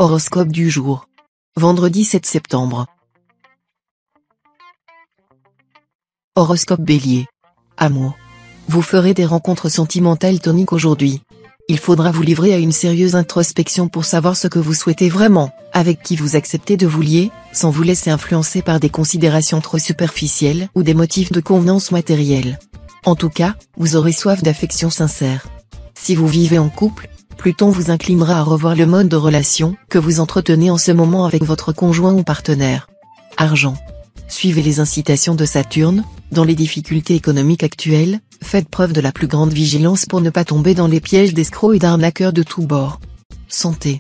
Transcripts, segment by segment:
Horoscope du jour. Vendredi 7 septembre. Horoscope Bélier. Amour. Vous ferez des rencontres sentimentales toniques aujourd'hui. Il faudra vous livrer à une sérieuse introspection pour savoir ce que vous souhaitez vraiment, avec qui vous acceptez de vous lier, sans vous laisser influencer par des considérations trop superficielles ou des motifs de convenance matérielle. En tout cas, vous aurez soif d'affection sincère. Si vous vivez en couple, Pluton vous inclinera à revoir le mode de relation que vous entretenez en ce moment avec votre conjoint ou partenaire. Argent. Suivez les incitations de Saturne. Dans les difficultés économiques actuelles, faites preuve de la plus grande vigilance pour ne pas tomber dans les pièges d'escrocs et d'arnaqueurs de tous bords. Santé.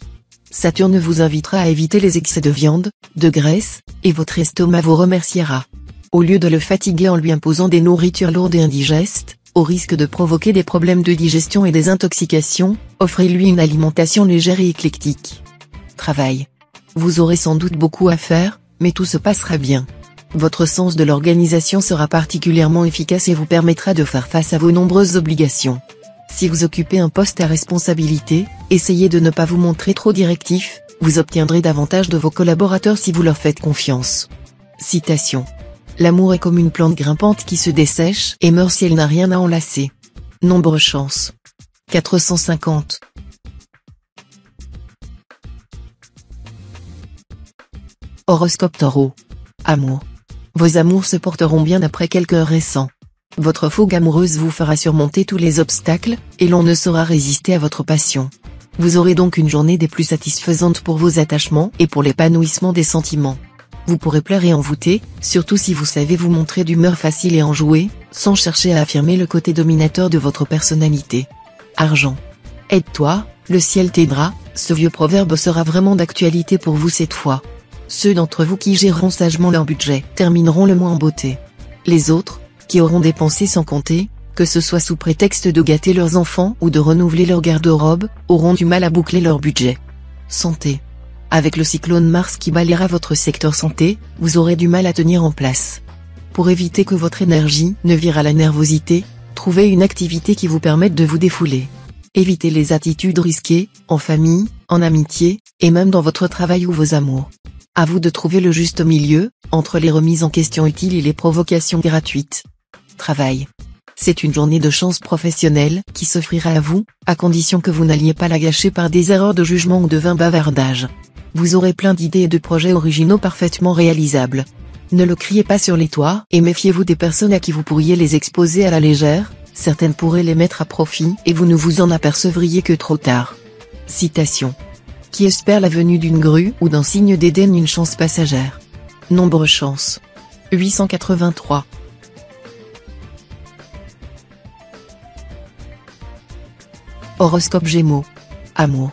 Saturne vous invitera à éviter les excès de viande, de graisse, et votre estomac vous remerciera. Au lieu de le fatiguer en lui imposant des nourritures lourdes et indigestes, au risque de provoquer des problèmes de digestion et des intoxications, offrez-lui une alimentation légère et éclectique. Travail. Vous aurez sans doute beaucoup à faire, mais tout se passera bien. Votre sens de l'organisation sera particulièrement efficace et vous permettra de faire face à vos nombreuses obligations. Si vous occupez un poste à responsabilité, essayez de ne pas vous montrer trop directif, vous obtiendrez davantage de vos collaborateurs si vous leur faites confiance. Citation. L'amour est comme une plante grimpante qui se dessèche et meurt si elle n'a rien à enlacer. Nombre chance. 450. Horoscope Taureau. Amour. Vos amours se porteront bien après quelques heures récents. Votre fougue amoureuse vous fera surmonter tous les obstacles, et l'on ne saura résister à votre passion. Vous aurez donc une journée des plus satisfaisantes pour vos attachements et pour l'épanouissement des sentiments. Vous pourrez plaire et envoûter, surtout si vous savez vous montrer d'humeur facile et enjouée, sans chercher à affirmer le côté dominateur de votre personnalité. Argent. Aide-toi, le ciel t'aidera, ce vieux proverbe sera vraiment d'actualité pour vous cette fois. Ceux d'entre vous qui géreront sagement leur budget termineront le mois en beauté. Les autres, qui auront dépensé sans compter, que ce soit sous prétexte de gâter leurs enfants ou de renouveler leur garde-robe, auront du mal à boucler leur budget. Santé. Avec le cyclone Mars qui balayera votre secteur santé, vous aurez du mal à tenir en place. Pour éviter que votre énergie ne vire à la nervosité, trouvez une activité qui vous permette de vous défouler. Évitez les attitudes risquées, en famille, en amitié, et même dans votre travail ou vos amours. À vous de trouver le juste milieu, entre les remises en question utiles et les provocations gratuites. Travail. C'est une journée de chance professionnelle qui s'offrira à vous, à condition que vous n'alliez pas la gâcher par des erreurs de jugement ou de vain bavardage. Vous aurez plein d'idées et de projets originaux parfaitement réalisables. Ne le criez pas sur les toits et méfiez-vous des personnes à qui vous pourriez les exposer à la légère, certaines pourraient les mettre à profit et vous ne vous en apercevriez que trop tard. Citation. Qui espère la venue d'une grue ou d'un signe d'Éden une chance passagère. Nombre chance. 883. Horoscope Gémeaux. Amour.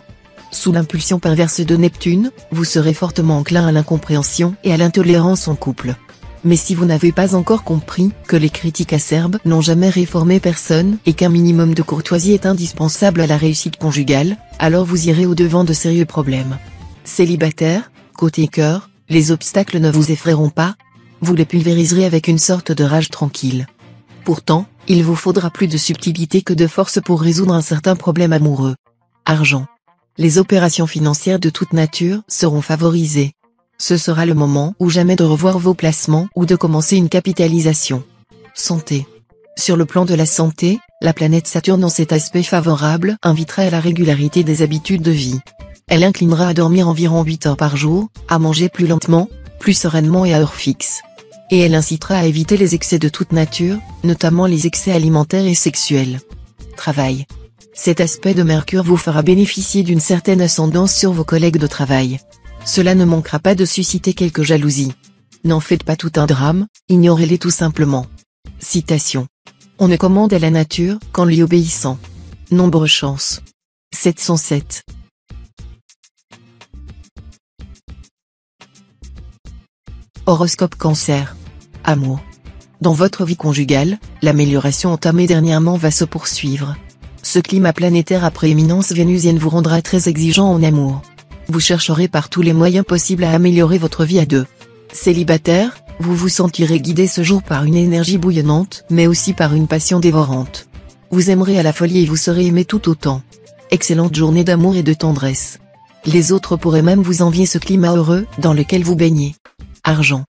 Sous l'impulsion perverse de Neptune, vous serez fortement enclin à l'incompréhension et à l'intolérance en couple. Mais si vous n'avez pas encore compris que les critiques acerbes n'ont jamais réformé personne et qu'un minimum de courtoisie est indispensable à la réussite conjugale, alors vous irez au-devant de sérieux problèmes. Célibataire, côté cœur, les obstacles ne vous effraieront pas, vous les pulvériserez avec une sorte de rage tranquille. Pourtant, il vous faudra plus de subtilité que de force pour résoudre un certain problème amoureux. Argent. Les opérations financières de toute nature seront favorisées. Ce sera le moment ou jamais de revoir vos placements ou de commencer une capitalisation. Santé. Sur le plan de la santé, la planète Saturne en cet aspect favorable invitera à la régularité des habitudes de vie. Elle inclinera à dormir environ 8 heures par jour, à manger plus lentement, plus sereinement et à heure fixe. Et elle incitera à éviter les excès de toute nature, notamment les excès alimentaires et sexuels. Travail. Cet aspect de Mercure vous fera bénéficier d'une certaine ascendance sur vos collègues de travail. Cela ne manquera pas de susciter quelques jalousies. N'en faites pas tout un drame, ignorez-les tout simplement. Citation. On ne commande à la nature qu'en lui obéissant. Nombre chance. 707. Horoscope Cancer. Amour. Dans votre vie conjugale, l'amélioration entamée dernièrement va se poursuivre. Ce climat planétaire à prééminence vénusienne vous rendra très exigeant en amour. Vous chercherez par tous les moyens possibles à améliorer votre vie à deux. Célibataire, vous vous sentirez guidé ce jour par une énergie bouillonnante mais aussi par une passion dévorante. Vous aimerez à la folie et vous serez aimé tout autant. Excellente journée d'amour et de tendresse. Les autres pourraient même vous envier ce climat heureux dans lequel vous baignez. Argent.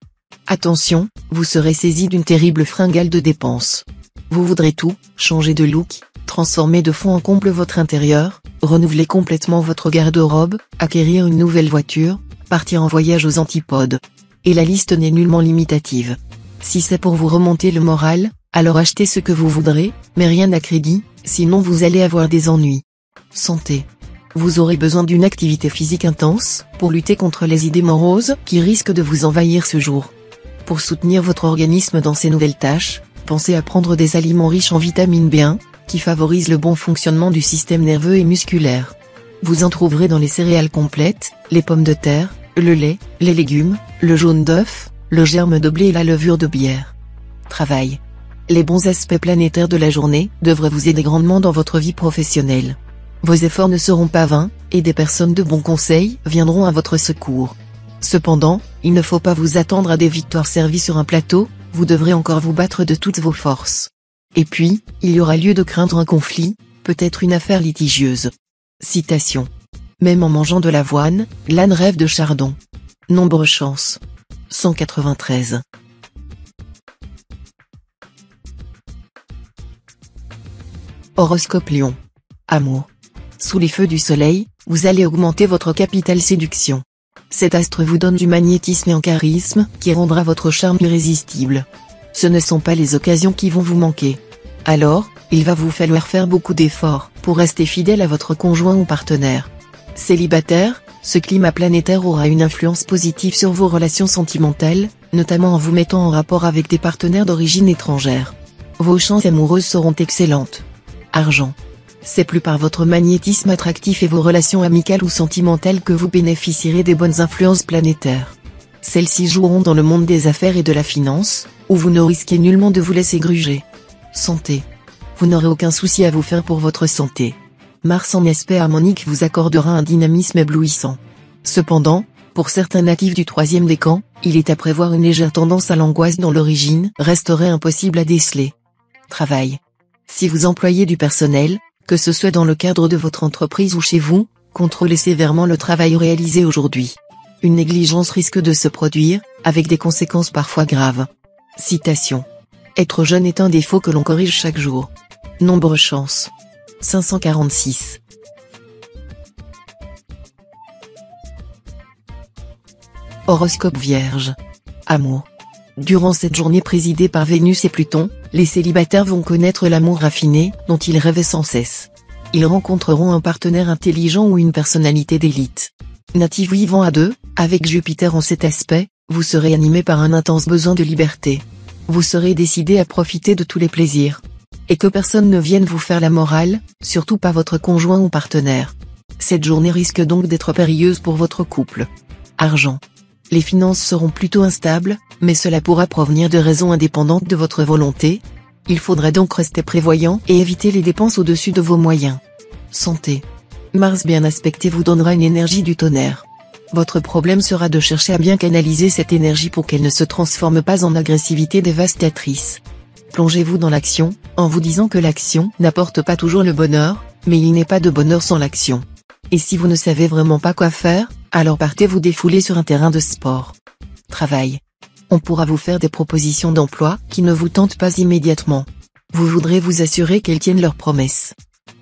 Attention, vous serez saisi d'une terrible fringale de dépenses. Vous voudrez tout, changer de look, transformer de fond en comble votre intérieur, renouveler complètement votre garde-robe, acquérir une nouvelle voiture, partir en voyage aux antipodes. Et la liste n'est nullement limitative. Si c'est pour vous remonter le moral, alors achetez ce que vous voudrez, mais rien à crédit, sinon vous allez avoir des ennuis. Santé. Vous aurez besoin d'une activité physique intense, pour lutter contre les idées moroses qui risquent de vous envahir ce jour. Pour soutenir votre organisme dans ces nouvelles tâches, pensez à prendre des aliments riches en vitamine B1, qui favorisent le bon fonctionnement du système nerveux et musculaire. Vous en trouverez dans les céréales complètes, les pommes de terre, le lait, les légumes, le jaune d'œuf, le germe de blé et la levure de bière. Travail. Les bons aspects planétaires de la journée devraient vous aider grandement dans votre vie professionnelle. Vos efforts ne seront pas vains, et des personnes de bons conseils viendront à votre secours. Cependant, il ne faut pas vous attendre à des victoires servies sur un plateau, vous devrez encore vous battre de toutes vos forces. Et puis, il y aura lieu de craindre un conflit, peut-être une affaire litigieuse. Citation. Même en mangeant de l'avoine, l'âne rêve de chardon. Nombre chance. 193. Horoscope Lion. Amour. Sous les feux du soleil, vous allez augmenter votre capital séduction. Cet astre vous donne du magnétisme et un charisme qui rendra votre charme irrésistible. Ce ne sont pas les occasions qui vont vous manquer. Alors, il va vous falloir faire beaucoup d'efforts pour rester fidèle à votre conjoint ou partenaire. Célibataire, ce climat planétaire aura une influence positive sur vos relations sentimentales, notamment en vous mettant en rapport avec des partenaires d'origine étrangère. Vos chances amoureuses seront excellentes. Argent. C'est plus par votre magnétisme attractif et vos relations amicales ou sentimentales que vous bénéficierez des bonnes influences planétaires. Celles-ci joueront dans le monde des affaires et de la finance, où vous ne risquez nullement de vous laisser gruger. Santé. Vous n'aurez aucun souci à vous faire pour votre santé. Mars en aspect harmonique vous accordera un dynamisme éblouissant. Cependant, pour certains natifs du troisième décan, il est à prévoir une légère tendance à l'angoisse dont l'origine resterait impossible à déceler. Travail. Si vous employez du personnel, que ce soit dans le cadre de votre entreprise ou chez vous, contrôlez sévèrement le travail réalisé aujourd'hui. Une négligence risque de se produire, avec des conséquences parfois graves. Citation. Être jeune est un défaut que l'on corrige chaque jour. Nombre chance. 546. Horoscope Vierge. Amour. Durant cette journée présidée par Vénus et Pluton, les célibataires vont connaître l'amour raffiné dont ils rêvaient sans cesse. Ils rencontreront un partenaire intelligent ou une personnalité d'élite. Natif vivant à deux, avec Jupiter en cet aspect, vous serez animé par un intense besoin de liberté. Vous serez décidé à profiter de tous les plaisirs. Et que personne ne vienne vous faire la morale, surtout pas votre conjoint ou partenaire. Cette journée risque donc d'être périlleuse pour votre couple. Argent. Les finances seront plutôt instables, mais cela pourra provenir de raisons indépendantes de votre volonté. Il faudra donc rester prévoyant et éviter les dépenses au-dessus de vos moyens. Santé. Mars bien aspecté vous donnera une énergie du tonnerre. Votre problème sera de chercher à bien canaliser cette énergie pour qu'elle ne se transforme pas en agressivité dévastatrice. Plongez-vous dans l'action, en vous disant que l'action n'apporte pas toujours le bonheur, mais il n'est pas de bonheur sans l'action. Et si vous ne savez vraiment pas quoi faire, alors partez vous défouler sur un terrain de sport. Travail. On pourra vous faire des propositions d'emploi qui ne vous tentent pas immédiatement. Vous voudrez vous assurer qu'elles tiennent leurs promesses.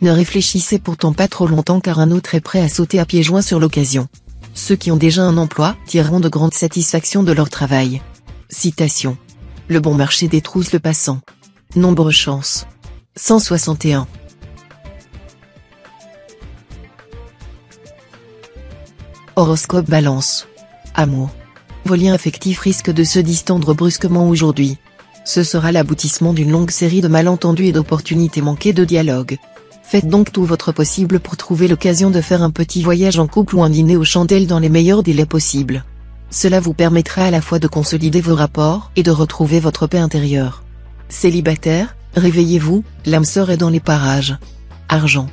Ne réfléchissez pourtant pas trop longtemps car un autre est prêt à sauter à pieds joints sur l'occasion. Ceux qui ont déjà un emploi tireront de grandes satisfactions de leur travail. Citation. Le bon marché détrousse le passant. Nombre chance. 161. Horoscope Balance. Amour. Vos liens affectifs risquent de se distendre brusquement aujourd'hui. Ce sera l'aboutissement d'une longue série de malentendus et d'opportunités manquées de dialogue. Faites donc tout votre possible pour trouver l'occasion de faire un petit voyage en couple ou un dîner aux chandelles dans les meilleurs délais possibles. Cela vous permettra à la fois de consolider vos rapports et de retrouver votre paix intérieure. Célibataire, réveillez-vous, l'âme sœur est dans les parages. Argent.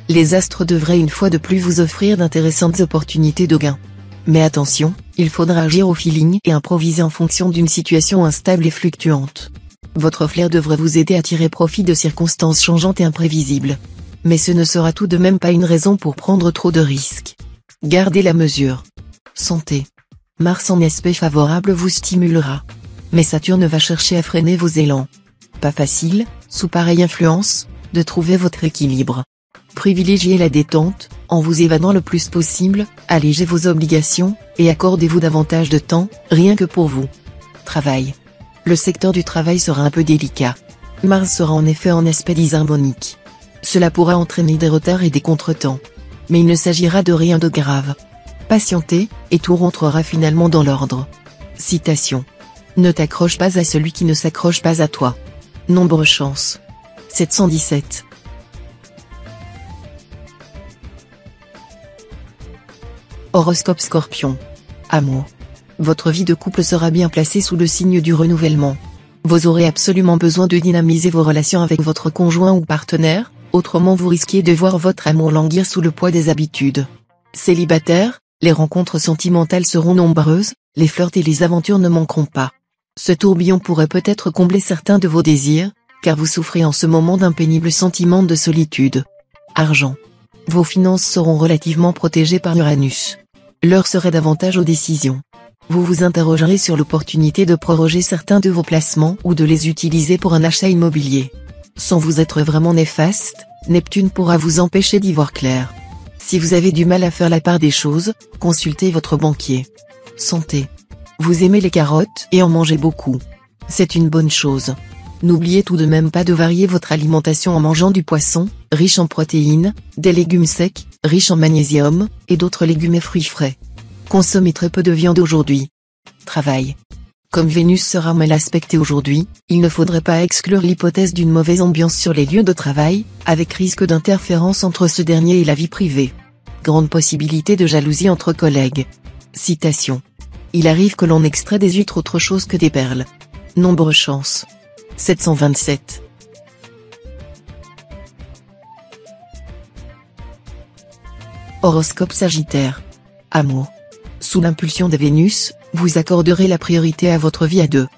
Les astres devraient une fois de plus vous offrir d'intéressantes opportunités de gain. Mais attention, il faudra agir au feeling et improviser en fonction d'une situation instable et fluctuante. Votre flair devrait vous aider à tirer profit de circonstances changeantes et imprévisibles. Mais ce ne sera tout de même pas une raison pour prendre trop de risques. Gardez la mesure. Santé. Mars en aspect favorable vous stimulera. Mais Saturne va chercher à freiner vos élans. Pas facile, sous pareille influence, de trouver votre équilibre. Privilégiez la détente, en vous évadant le plus possible, allégez vos obligations, et accordez-vous davantage de temps, rien que pour vous. Travail. Le secteur du travail sera un peu délicat. Mars sera en effet en aspect disharmonique. Cela pourra entraîner des retards et des contretemps. Mais il ne s'agira de rien de grave. Patientez, et tout rentrera finalement dans l'ordre. Citation. Ne t'accroche pas à celui qui ne s'accroche pas à toi. Nombre chance. 717. Horoscope Scorpion. Amour. Votre vie de couple sera bien placée sous le signe du renouvellement. Vous aurez absolument besoin de dynamiser vos relations avec votre conjoint ou partenaire, autrement vous risquez de voir votre amour languir sous le poids des habitudes. Célibataire, les rencontres sentimentales seront nombreuses, les flirts et les aventures ne manqueront pas. Ce tourbillon pourrait peut-être combler certains de vos désirs, car vous souffrez en ce moment d'un pénible sentiment de solitude. Argent. Vos finances seront relativement protégées par Uranus. L'heure serait davantage aux décisions. Vous vous interrogerez sur l'opportunité de proroger certains de vos placements ou de les utiliser pour un achat immobilier. Sans vous être vraiment néfaste, Neptune pourra vous empêcher d'y voir clair. Si vous avez du mal à faire la part des choses, consultez votre banquier. Santé. Vous aimez les carottes et en mangez beaucoup. C'est une bonne chose. N'oubliez tout de même pas de varier votre alimentation en mangeant du poisson, riche en protéines, des légumes secs, riches en magnésium, et d'autres légumes et fruits frais. Consommez très peu de viande aujourd'hui. Travail. Comme Vénus sera mal aspectée aujourd'hui, il ne faudrait pas exclure l'hypothèse d'une mauvaise ambiance sur les lieux de travail, avec risque d'interférence entre ce dernier et la vie privée. Grande possibilité de jalousie entre collègues. Citation. Il arrive que l'on extrait des huîtres autre chose que des perles. Nombre chance. 727. Horoscope Sagittaire. Amour. Sous l'impulsion de Vénus, vous accorderez la priorité à votre vie à deux.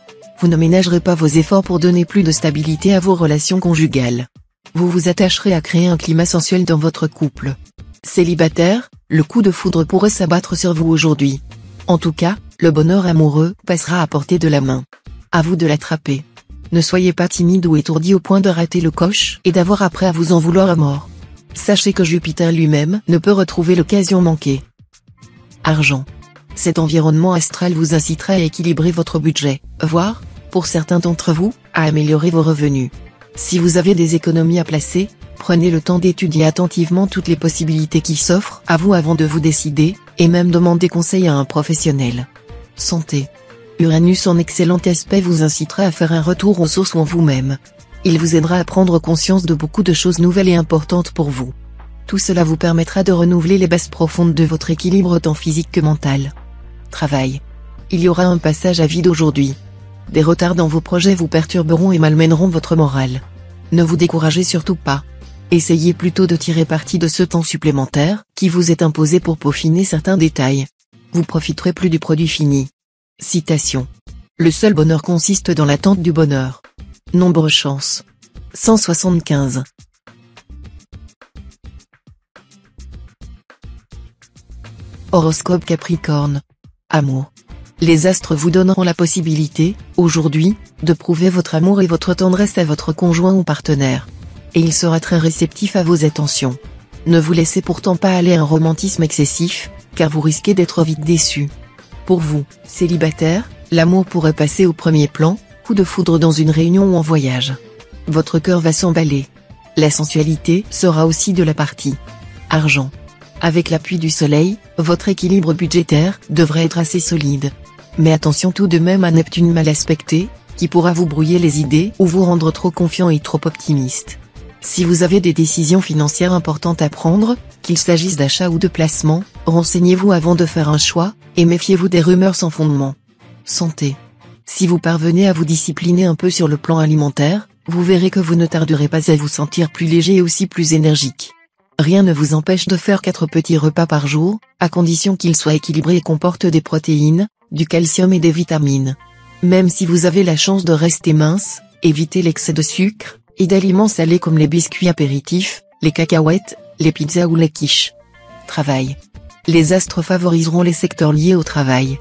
Vous ne ménagerez pas vos efforts pour donner plus de stabilité à vos relations conjugales. Vous vous attacherez à créer un climat sensuel dans votre couple. Célibataire, le coup de foudre pourrait s'abattre sur vous aujourd'hui. En tout cas, le bonheur amoureux passera à portée de la main. À vous de l'attraper. Ne soyez pas timide ou étourdi au point de rater le coche et d'avoir après à vous en vouloir à mort. Sachez que Jupiter lui-même ne peut retrouver l'occasion manquée. Argent. Cet environnement astral vous incitera à équilibrer votre budget, voire, pour certains d'entre vous, à améliorer vos revenus. Si vous avez des économies à placer, prenez le temps d'étudier attentivement toutes les possibilités qui s'offrent à vous avant de vous décider, et même demander conseil à un professionnel. Santé. Uranus en excellent aspect vous incitera à faire un retour aux sources en vous-même. Il vous aidera à prendre conscience de beaucoup de choses nouvelles et importantes pour vous. Tout cela vous permettra de renouveler les bases profondes de votre équilibre tant physique que mental. Travail. Il y aura un passage à vide aujourd'hui. Des retards dans vos projets vous perturberont et malmèneront votre morale. Ne vous découragez surtout pas. Essayez plutôt de tirer parti de ce temps supplémentaire qui vous est imposé pour peaufiner certains détails. Vous profiterez plus du produit fini. Citation. Le seul bonheur consiste dans l'attente du bonheur. Nombre chance. 175. Horoscope Capricorne. Amour. Les astres vous donneront la possibilité, aujourd'hui, de prouver votre amour et votre tendresse à votre conjoint ou partenaire. Et il sera très réceptif à vos attentions. Ne vous laissez pourtant pas aller à un romantisme excessif, car vous risquez d'être vite déçu. Pour vous, célibataire, l'amour pourrait passer au premier plan, coup de foudre dans une réunion ou en voyage. Votre cœur va s'emballer. La sensualité sera aussi de la partie. Argent. Avec l'appui du soleil, votre équilibre budgétaire devrait être assez solide. Mais attention tout de même à Neptune mal aspecté, qui pourra vous brouiller les idées ou vous rendre trop confiant et trop optimiste. Si vous avez des décisions financières importantes à prendre, qu'il s'agisse d'achat ou de placement, renseignez-vous avant de faire un choix, et méfiez-vous des rumeurs sans fondement. Santé. Si vous parvenez à vous discipliner un peu sur le plan alimentaire, vous verrez que vous ne tarderez pas à vous sentir plus léger et aussi plus énergique. Rien ne vous empêche de faire 4 petits repas par jour, à condition qu'ils soient équilibrés et comportent des protéines, du calcium et des vitamines. Même si vous avez la chance de rester mince, évitez l'excès de sucre, et d'aliments salés comme les biscuits apéritifs, les cacahuètes, les pizzas ou les quiches. Travail. Les astres favoriseront les secteurs liés au travail.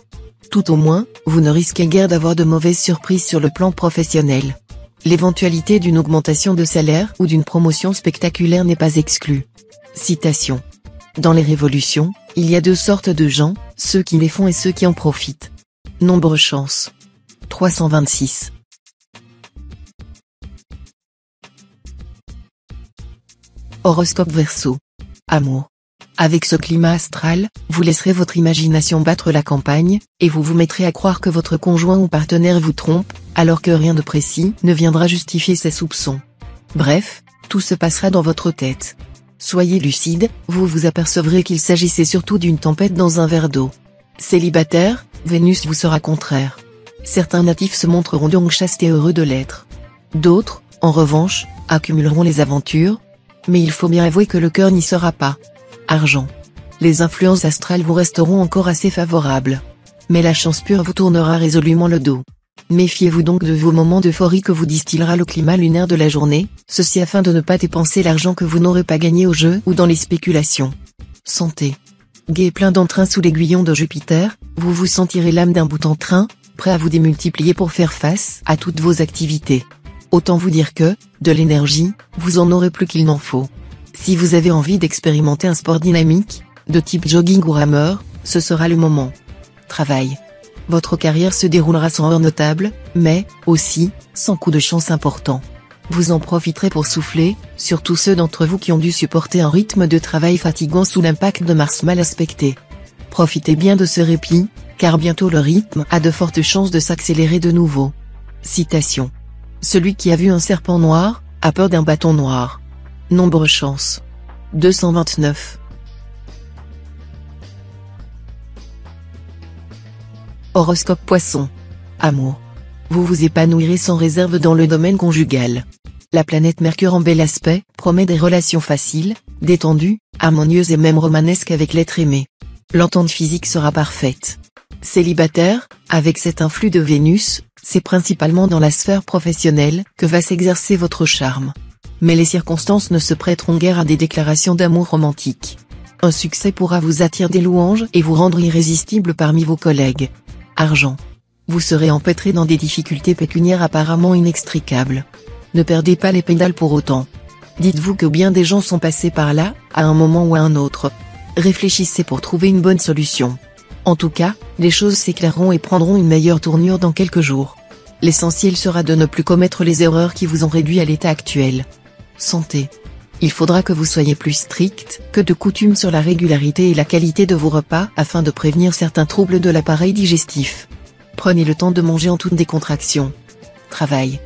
Tout au moins, vous ne risquez guère d'avoir de mauvaises surprises sur le plan professionnel. L'éventualité d'une augmentation de salaire ou d'une promotion spectaculaire n'est pas exclue. Citation. Dans les révolutions, il y a deux sortes de gens, ceux qui les font et ceux qui en profitent. Nombre chance. 326. Horoscope Verseau. Amour. Avec ce climat astral, vous laisserez votre imagination battre la campagne, et vous vous mettrez à croire que votre conjoint ou partenaire vous trompe, alors que rien de précis ne viendra justifier ces soupçons. Bref, tout se passera dans votre tête. Soyez lucide, vous vous apercevrez qu'il s'agissait surtout d'une tempête dans un verre d'eau. Célibataire, Vénus vous sera contraire. Certains natifs se montreront donc chastes et heureux de l'être. D'autres, en revanche, accumuleront les aventures, mais il faut bien avouer que le cœur n'y sera pas. Argent. Les influences astrales vous resteront encore assez favorables. Mais la chance pure vous tournera résolument le dos. Méfiez-vous donc de vos moments d'euphorie que vous distillera le climat lunaire de la journée, ceci afin de ne pas dépenser l'argent que vous n'aurez pas gagné au jeu ou dans les spéculations. Santé. Gai et plein d'entrain sous l'aiguillon de Jupiter, vous vous sentirez l'âme d'un bout en train, prêt à vous démultiplier pour faire face à toutes vos activités. Autant vous dire que, de l'énergie, vous en aurez plus qu'il n'en faut. Si vous avez envie d'expérimenter un sport dynamique, de type jogging ou rameur, ce sera le moment. Travail. Votre carrière se déroulera sans heurts notables, mais, aussi, sans coup de chance important. Vous en profiterez pour souffler, surtout ceux d'entre vous qui ont dû supporter un rythme de travail fatigant sous l'impact de Mars mal aspecté. Profitez bien de ce répit, car bientôt le rythme a de fortes chances de s'accélérer de nouveau. Citation. Celui qui a vu un serpent noir, a peur d'un bâton noir. Nombre chance. 229. Horoscope Poisson. Amour. Vous vous épanouirez sans réserve dans le domaine conjugal. La planète Mercure en bel aspect promet des relations faciles, détendues, harmonieuses et même romanesques avec l'être aimé. L'entente physique sera parfaite. Célibataire, avec cet influx de Vénus, c'est principalement dans la sphère professionnelle que va s'exercer votre charme. Mais les circonstances ne se prêteront guère à des déclarations d'amour romantique. Un succès pourra vous attirer des louanges et vous rendre irrésistible parmi vos collègues. Argent. Vous serez empêtré dans des difficultés pécuniaires apparemment inextricables. Ne perdez pas les pédales pour autant. Dites-vous que bien des gens sont passés par là, à un moment ou à un autre. Réfléchissez pour trouver une bonne solution. En tout cas, les choses s'éclaireront et prendront une meilleure tournure dans quelques jours. L'essentiel sera de ne plus commettre les erreurs qui vous ont réduit à l'état actuel. Santé. Il faudra que vous soyez plus strict que de coutume sur la régularité et la qualité de vos repas afin de prévenir certains troubles de l'appareil digestif. Prenez le temps de manger en toute décontraction. Travail.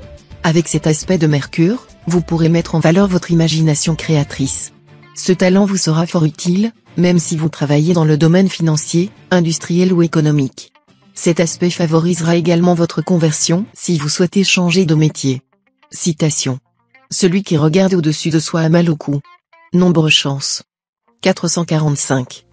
Avec cet aspect de Mercure, vous pourrez mettre en valeur votre imagination créatrice. Ce talent vous sera fort utile, même si vous travaillez dans le domaine financier, industriel ou économique. Cet aspect favorisera également votre conversion si vous souhaitez changer de métier. Citation. Celui qui regarde au-dessus de soi a mal au cou. Nombre chance. 445.